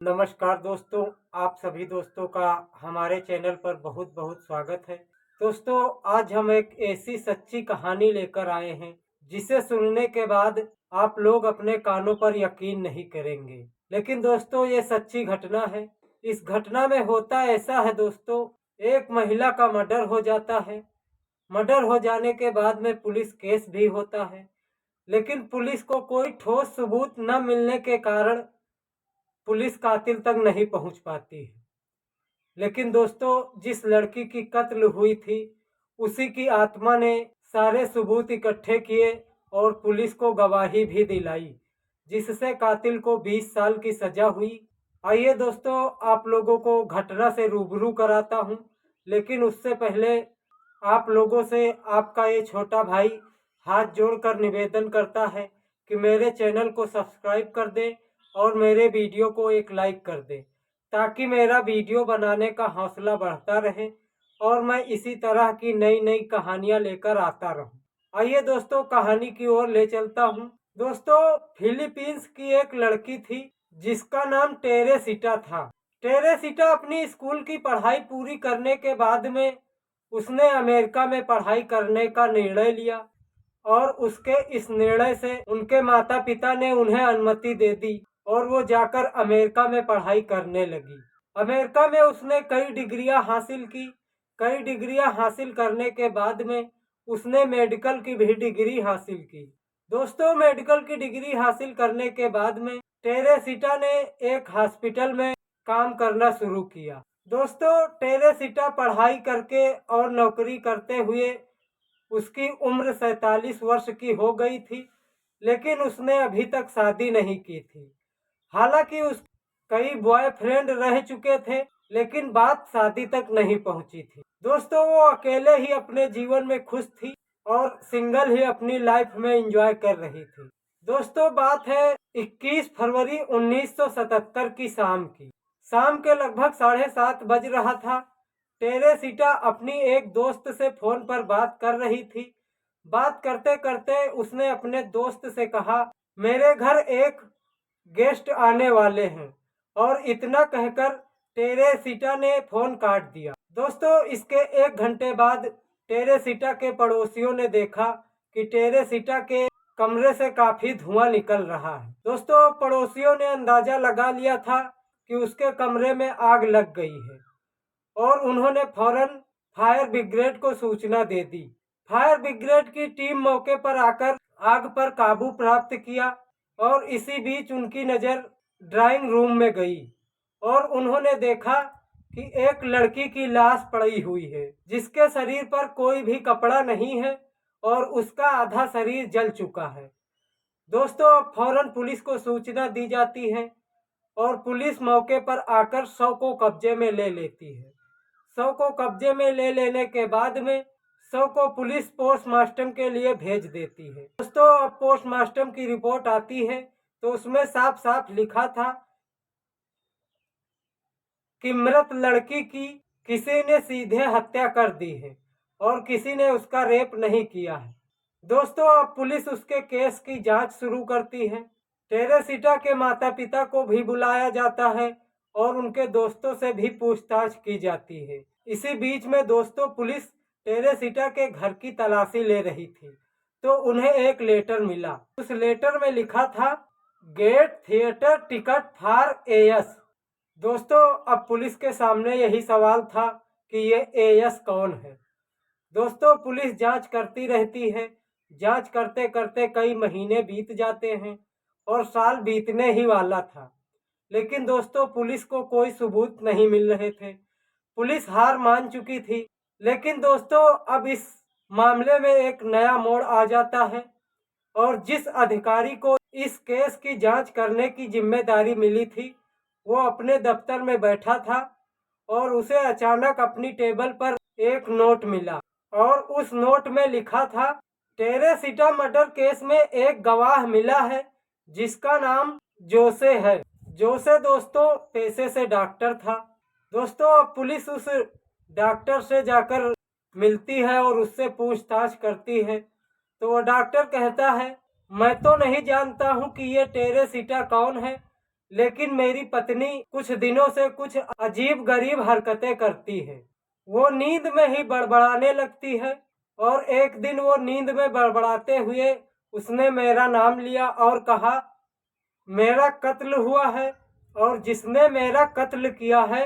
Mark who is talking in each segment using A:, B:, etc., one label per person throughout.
A: नमस्कार दोस्तों, आप सभी दोस्तों का हमारे चैनल पर बहुत बहुत स्वागत है। दोस्तों, आज हम एक ऐसी सच्ची कहानी लेकर आए हैं जिसे सुनने के बाद आप लोग अपने कानों पर यकीन नहीं करेंगे। लेकिन दोस्तों, ये सच्ची घटना है। इस घटना में होता ऐसा है दोस्तों, एक महिला का मर्डर हो जाता है। मर्डर हो जाने के बाद में पुलिस केस भी होता है, लेकिन पुलिस को कोई ठोस सबूत न मिलने के कारण पुलिस कातिल तक नहीं पहुंच पाती है। लेकिन दोस्तों, जिस लड़की की कत्ल हुई थी, उसी की आत्मा ने सारे सबूत इकट्ठे किए और पुलिस को गवाही भी दिलाई, जिससे कातिल को 20 साल की सजा हुई। आइए दोस्तों, आप लोगों को घटना से रूबरू कराता हूं, लेकिन उससे पहले आप लोगों से आपका ये छोटा भाई हाथ जोड़कर निवेदन करता है कि मेरे चैनल को सब्सक्राइब कर दें और मेरे वीडियो को एक लाइक कर दें, ताकि मेरा वीडियो बनाने का हौसला बढ़ता रहे और मैं इसी तरह की नई नई कहानियां लेकर आता रहूं। आइए दोस्तों, कहानी की ओर ले चलता हूं। दोस्तों, फिलीपींस की एक लड़की थी जिसका नाम टेरेसिटा था। टेरेसिटा अपनी स्कूल की पढ़ाई पूरी करने के बाद में उसने अमेरिका में पढ़ाई करने का निर्णय लिया और उसके इस निर्णय से उनके माता पिता ने उन्हें अनुमति दे दी और वो जाकर अमेरिका में पढ़ाई करने लगी। अमेरिका में उसने कई डिग्रियां हासिल की। कई डिग्रियां हासिल करने के बाद में उसने मेडिकल की भी डिग्री हासिल की। दोस्तों, मेडिकल की डिग्री हासिल करने के बाद में टेरेसिटा ने एक हॉस्पिटल में काम करना शुरू किया। दोस्तों, टेरेसिटा पढ़ाई करके और नौकरी करते हुए उसकी उम्र 47 वर्ष की हो गई थी, लेकिन उसने अभी तक शादी नहीं की थी। हालांकि उस कई बॉयफ्रेंड रह चुके थे, लेकिन बात शादी तक नहीं पहुंची थी। दोस्तों, वो अकेले ही अपने जीवन में खुश थी और सिंगल ही अपनी लाइफ में एंजॉय कर रही थी। दोस्तों, बात है 21 फरवरी 1977 की शाम की। शाम के लगभग 7:30 बज रहा था। टेरेसिटा अपनी एक दोस्त से फोन पर बात कर रही थी। बात करते करते उसने अपने दोस्त से कहा, मेरे घर एक गेस्ट आने वाले हैं। और इतना कहकर टेरेसिटा ने फोन काट दिया। दोस्तों, इसके 1 घंटे बाद टेरेसिटा के पड़ोसियों ने देखा कि टेरेसिटा के कमरे से काफी धुआं निकल रहा है। दोस्तों, पड़ोसियों ने अंदाजा लगा लिया था कि उसके कमरे में आग लग गई है और उन्होंने फौरन फायर ब्रिगेड को सूचना दे दी। फायर ब्रिगेड की टीम मौके पर आकर आग पर काबू प्राप्त किया और इसी बीच उनकी नज़र ड्राइंग रूम में गई और उन्होंने देखा कि एक लड़की की लाश पड़ी हुई है, जिसके शरीर पर कोई भी कपड़ा नहीं है और उसका आधा शरीर जल चुका है। दोस्तों, फौरन पुलिस को सूचना दी जाती है और पुलिस मौके पर आकर शव को कब्जे में ले लेती है। शव को कब्जे में ले लेने के बाद में शव को पुलिस पोस्टमार्टम के लिए भेज देती है। दोस्तों, अब पोस्टमार्टम की रिपोर्ट आती है तो उसमें साफ साफ लिखा था कि मृत लड़की की किसी ने सीधे हत्या कर दी है और किसी ने उसका रेप नहीं किया है। दोस्तों, अब पुलिस उसके केस की जांच शुरू करती है। टेरेसिटा के माता पिता को भी बुलाया जाता है और उनके दोस्तों से भी पूछताछ की जाती है। इसी बीच में दोस्तों, पुलिस टेरेसिटा के घर की तलाशी ले रही थी तो उन्हें एक लेटर मिला। उस लेटर में लिखा था, get theatre ticket for AS. दोस्तों, अब पुलिस के सामने यही सवाल था कि ये एएस कौन है। दोस्तों, पुलिस जांच करती रहती है। जांच करते करते कई महीने बीत जाते हैं और साल बीतने ही वाला था, लेकिन दोस्तों, पुलिस को कोई सबूत नहीं मिल रहे थे। पुलिस हार मान चुकी थी। लेकिन दोस्तों, अब इस मामले में एक नया मोड़ आ जाता है और जिस अधिकारी को इस केस की जांच करने की जिम्मेदारी मिली थी, वो अपने दफ्तर में बैठा था और उसे अचानक अपनी टेबल पर एक नोट मिला और उस नोट में लिखा था, टेरेसिटा मर्डर केस में एक गवाह मिला है जिसका नाम जोसे है। जोसे दोस्तों पेशे से डॉक्टर था। दोस्तों, अब पुलिस उस डॉक्टर से जाकर मिलती है और उससे पूछताछ करती है तो वो डॉक्टर कहता है, मैं तो नहीं जानता हूँ कि ये टेरेसिटा कौन है, लेकिन मेरी पत्नी कुछ दिनों से कुछ अजीब गरीब हरकतें करती है। वो नींद में ही बड़बड़ाने लगती है और एक दिन वो नींद में बड़बड़ाते हुए उसने मेरा नाम लिया और कहा, मेरा कत्ल हुआ है और जिसने मेरा कत्ल किया है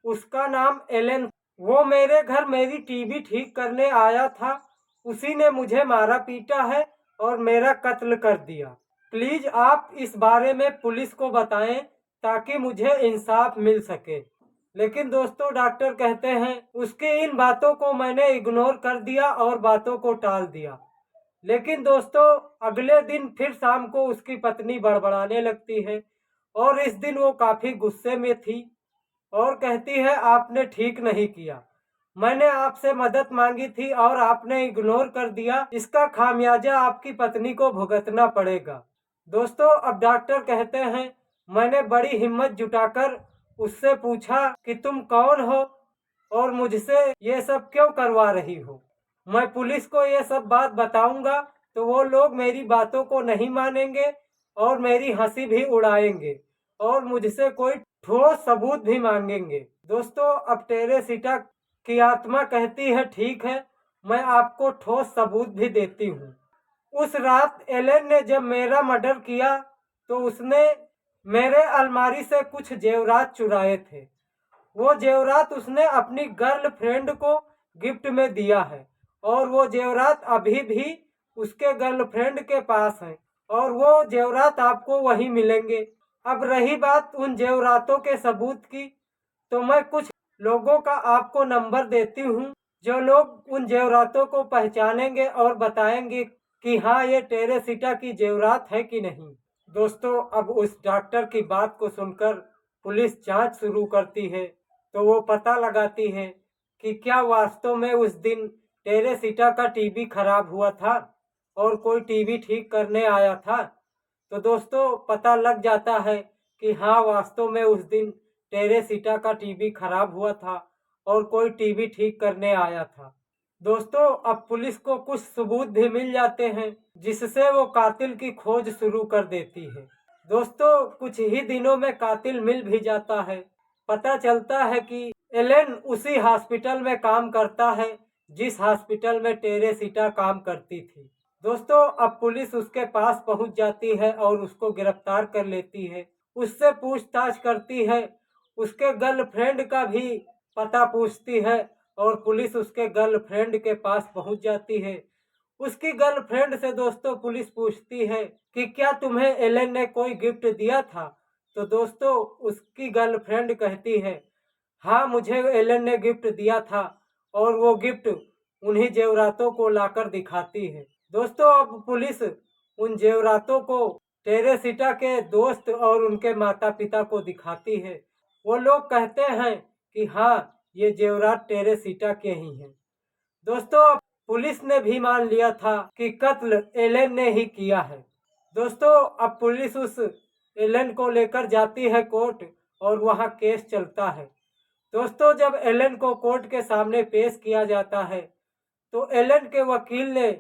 A: उसका नाम एलन। वो मेरे घर मेरी टीवी ठीक करने आया था, उसी ने मुझे मारा पीटा है और मेरा कत्ल कर दिया। प्लीज आप इस बारे में पुलिस को बताएं ताकि मुझे इंसाफ मिल सके। लेकिन दोस्तों डॉक्टर कहते हैं उसकी इन बातों को मैंने इग्नोर कर दिया और बातों को टाल दिया। लेकिन दोस्तों अगले दिन फिर शाम को उसकी पत्नी बड़बड़ाने लगती है और इस दिन वो काफी गुस्से में थी और कहती है, आपने ठीक नहीं किया, मैंने आपसे मदद मांगी थी और आपने इग्नोर कर दिया, इसका खामियाजा आपकी पत्नी को भुगतना पड़ेगा। दोस्तों अब डॉक्टर कहते हैं मैंने बड़ी हिम्मत जुटाकर उससे पूछा कि तुम कौन हो और मुझसे ये सब क्यों करवा रही हो। मैं पुलिस को ये सब बात बताऊंगा तो वो लोग मेरी बातों को नहीं मानेंगे और मेरी हंसी भी उड़ाएंगे और मुझसे कोई ठोस सबूत भी मांगेंगे। दोस्तों अब टेरेसिटा की आत्मा कहती है, ठीक है, मैं आपको ठोस सबूत भी देती हूँ। उस रात एलेन ने जब मेरा मर्डर किया तो उसने मेरे अलमारी से कुछ जेवरात चुराए थे। वो जेवरात उसने अपनी गर्लफ्रेंड को गिफ्ट में दिया है और वो जेवरात अभी भी उसके गर्लफ्रेंड के पास है और वो जेवरात आपको वहीं मिलेंगे। अब रही बात उन जेवरातों के सबूत की, तो मैं कुछ लोगों का आपको नंबर देती हूँ जो लोग उन जेवरातों को पहचानेंगे और बताएंगे कि हाँ ये टेरेसिटा की जेवरात है कि नहीं। दोस्तों अब उस डॉक्टर की बात को सुनकर पुलिस जांच शुरू करती है तो वो पता लगाती है कि क्या वास्तव में उस दिन टेरेसिटा का टीवी खराब हुआ था और कोई टीवी ठीक करने आया था। तो दोस्तों पता लग जाता है कि हाँ वास्तव में उस दिन टेरेसिटा का टीवी खराब हुआ था और कोई टीवी ठीक करने आया था। दोस्तों अब पुलिस को कुछ सबूत भी मिल जाते हैं जिससे वो कातिल की खोज शुरू कर देती है। दोस्तों कुछ ही दिनों में कातिल मिल भी जाता है। पता चलता है कि एलेन उसी हॉस्पिटल में काम करता है जिस हॉस्पिटल में टेरेसिटा काम करती थी। दोस्तों अब पुलिस उसके पास पहुंच जाती है और उसको गिरफ्तार कर लेती है, उससे पूछताछ करती है, उसके गर्लफ्रेंड का भी पता पूछती है और पुलिस उसके गर्लफ्रेंड के पास पहुंच जाती है। उसकी गर्लफ्रेंड से दोस्तों पुलिस पूछती है कि क्या तुम्हें एलेन ने कोई गिफ्ट दिया था। तो दोस्तों उसकी गर्लफ्रेंड कहती है, हाँ मुझे एलेन ने गिफ्ट दिया था और वो गिफ्ट उन्हीं जेवरातों को लाकर दिखाती है। दोस्तों अब पुलिस उन जेवरातों को टेरेसिटा के दोस्त और उनके माता पिता को दिखाती है। वो लोग कहते हैं कि हाँ ये जेवरात टेरेसिटा के ही हैं। दोस्तों अब पुलिस ने भी मान लिया था कि कत्ल एलेन ने ही किया है। दोस्तों अब पुलिस उस एलेन को लेकर जाती है कोर्ट और वहाँ केस चलता है। दोस्तों जब एलेन को कोर्ट के सामने पेश किया जाता है तो एलेन के वकील ने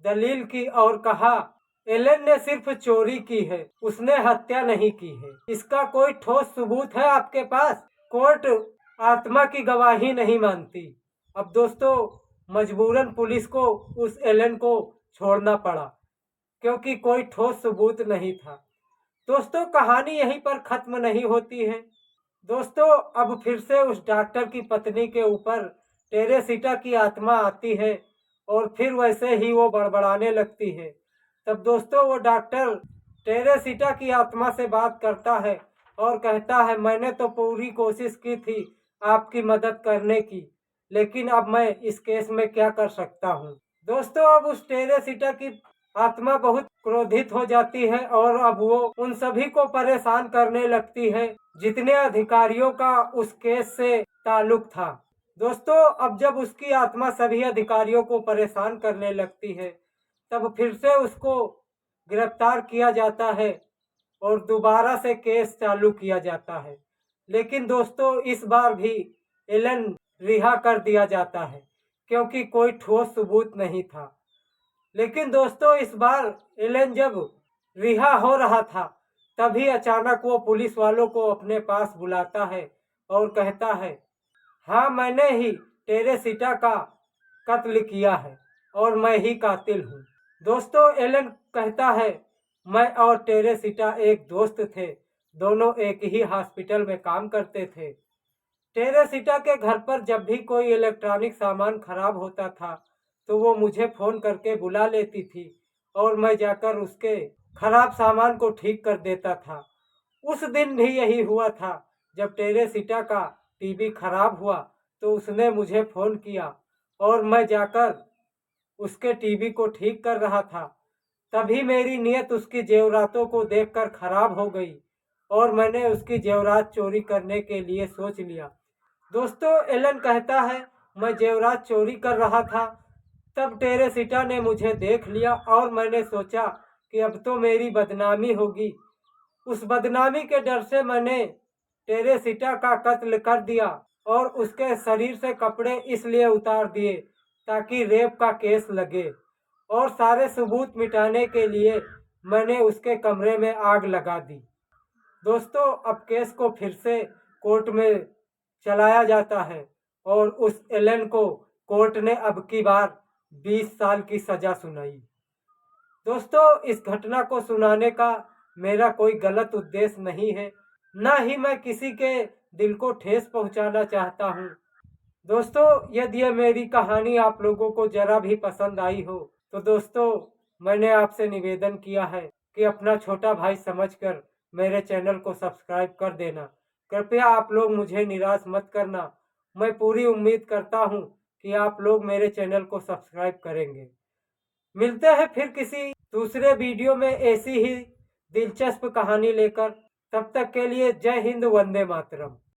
A: दलील की और कहा एलेन ने सिर्फ चोरी की है, उसने हत्या नहीं की है। इसका कोई ठोस सबूत है आपके पास? कोर्ट आत्मा की गवाही नहीं मानती। अब दोस्तों मजबूरन पुलिस को उस एलेन को छोड़ना पड़ा क्योंकि कोई ठोस सबूत नहीं था। दोस्तों कहानी यहीं पर खत्म नहीं होती है। दोस्तों अब फिर से उस डॉक्टर की पत्नी के ऊपर टेरेसिटा की आत्मा आती है और फिर वैसे ही वो बड़बड़ाने लगती है। तब दोस्तों वो डॉक्टर टेरेसिटा की आत्मा से बात करता है और कहता है, मैंने तो पूरी कोशिश की थी आपकी मदद करने की, लेकिन अब मैं इस केस में क्या कर सकता हूँ। दोस्तों अब उस टेरेसिटा की आत्मा बहुत क्रोधित हो जाती है और अब वो उन सभी को परेशान करने लगती है जितने अधिकारियों का उस केस से ताल्लुक था। दोस्तों अब जब उसकी आत्मा सभी अधिकारियों को परेशान करने लगती है तब फिर से उसको गिरफ्तार किया जाता है और दोबारा से केस चालू किया जाता है। लेकिन दोस्तों इस बार भी एलन रिहा कर दिया जाता है क्योंकि कोई ठोस सबूत नहीं था। लेकिन दोस्तों इस बार एलन जब रिहा हो रहा था तभी अचानक वो पुलिस वालों को अपने पास बुलाता है और कहता है, हाँ मैंने ही टेरेसिटा का कत्ल किया है और मैं ही कातिल हूँ। दोस्तों एलन कहता है, मैं और टेरेसिटा एक दोस्त थे, दोनों एक ही हॉस्पिटल में काम करते थे। टेरेसिटा के घर पर जब भी कोई इलेक्ट्रॉनिक सामान खराब होता था तो वो मुझे फोन करके बुला लेती थी और मैं जाकर उसके खराब सामान को ठीक कर देता था। उस दिन भी यही हुआ था। जब टेरेसिटा का टीवी खराब हुआ तो उसने मुझे फोन किया और मैं जाकर उसके टीवी को ठीक कर रहा था। तभी मेरी नीयत उसकी जेवरातों को देखकर खराब हो गई और मैंने उसकी जेवरात चोरी करने के लिए सोच लिया। दोस्तों एलन कहता है, मैं जेवरात चोरी कर रहा था, तब टेरेसिटा ने मुझे देख लिया और मैंने सोचा कि अब तो मेरी बदनामी होगी। उस बदनामी के डर से मैंने टेरेसिटा का कत्ल कर दिया और उसके शरीर से कपड़े इसलिए उतार दिए ताकि रेप का केस लगे, और सारे सबूत मिटाने के लिए मैंने उसके कमरे में आग लगा दी। दोस्तों अब केस को फिर से कोर्ट में चलाया जाता है और उस एलन को कोर्ट ने अब की बार 20 साल की सजा सुनाई। दोस्तों इस घटना को सुनाने का मेरा कोई गलत उद्देश्य नहीं है, न ही मैं किसी के दिल को ठेस पहुंचाना चाहता हूं। दोस्तों यदि ये मेरी कहानी आप लोगों को जरा भी पसंद आई हो तो दोस्तों मैंने आपसे निवेदन किया है कि अपना छोटा भाई समझकर मेरे चैनल को सब्सक्राइब कर देना। कृपया आप लोग मुझे निराश मत करना। मैं पूरी उम्मीद करता हूं कि आप लोग मेरे चैनल को सब्सक्राइब करेंगे। मिलते हैं फिर किसी दूसरे वीडियो में ऐसी ही दिलचस्प कहानी लेकर। तब तक के लिए जय हिंद, वंदे मातरम।